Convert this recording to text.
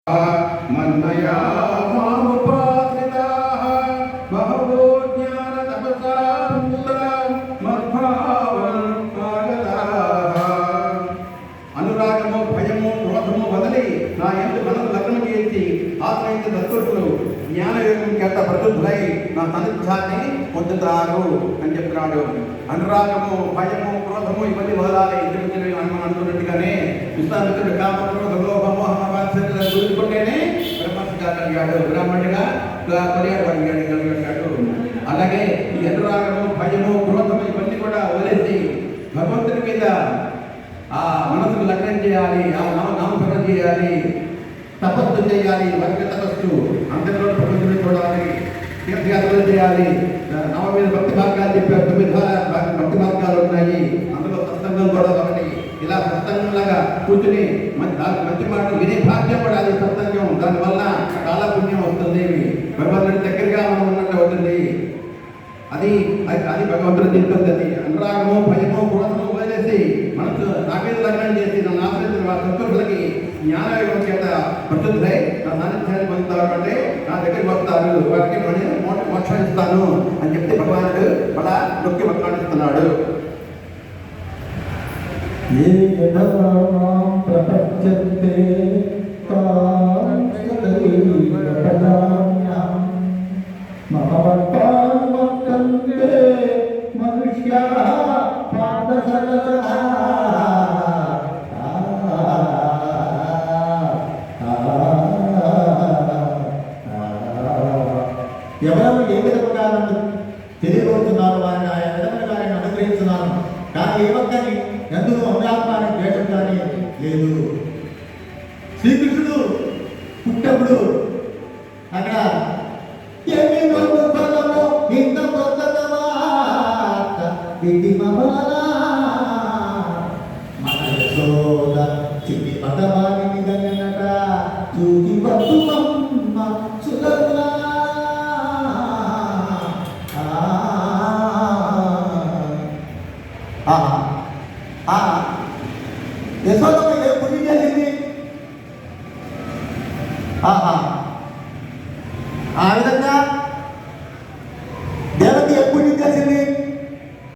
मन्मया मामुपाश्रिताः बहवो ज्ञानतपसा मद्भावमागताः అనురాగము భయము క్రోధము వదిలి నా యందు మనసు లగ్నం చేసి ఆశ్రయించిన దత్తులు జ్ఞానయోగం చేత ప్రబుద్ధులై నా సన్నిధాన్ని పొందుతారు అని చెప్తున్నాడు. అనురాగము భయము క్రోధము ఇవన్నీ వదలాలి. ఇంద్రుడిని మనం అనుకున్నట్టుగానే విశ్వామిత్రుడు కామము లోభము గురించుకుంటేనే బ్రహ్మగా కలిగాడు, బ్రాహ్మణుడిగా కలిగాడు. అలాగే ఈ అనురాగము భయము క్రోధము ఇవన్నీ కూడా వదిలేసి భగవంతుని మీద ఆ మనసుకు లగ్నం చేయాలి, ఆ నామస్మరణ చేయాలి, తపస్సు చేయాలి, వర్గ తపస్సు అందరిలో ప్రపంచం చూడాలి, తీర్థయాత్రలు చేయాలి. నవమీద భక్తి మార్గాలు చెప్పారు, 9 భక్తి మార్గాలు ఉన్నాయి. అందులో సత్సంగం కూడా ఒకటి. ఇలా సత్సంగంలాగా కూర్చుని మంచి మాటలు వినే భాగ్యం కూడా అది సత్సంగం. దానివల్ల చాలా పుణ్యం వస్తుంది, భగవంతుడి దగ్గరగా మనం ఉన్నట్టు అవుతుంది. అది అది భగవంతుడు చెప్తుంది. అది అనురాగము భయము క్రోధము వదిలేసి మనసు నా మీద లగ్నం చేసి నన్ను ఆశ్రయించిన వారి సంతోషులకి జ్ఞానయోగం చేత ప్రసిద్ధులై నా సాన్నిధ్యాన్ని పొందుతారు. అంటే నా దగ్గరికి వస్తారు, వారికి మోక్షం ఇస్తాను అని చెప్తే భగవానుడు అలా నొక్కి మాట్లాడిస్తున్నాడు. ఎవరెవరు ఏ విధంగా నన్ను తెలియబడుతున్నారు, వారిని ఆయన విధంగా వారిని అనుగ్రహిస్తున్నాను. కానీ ఏ ఒక్కరి ఎందుకు అమలాత్మాన్ని చేయడం కానీ లేదు. శ్రీకృష్ణుడు పుట్టప్పుడు అక్కడ ఏమి ఫలము ఇంత మన యశోద చిన్ని పదవాని మీద చూసి వద్దు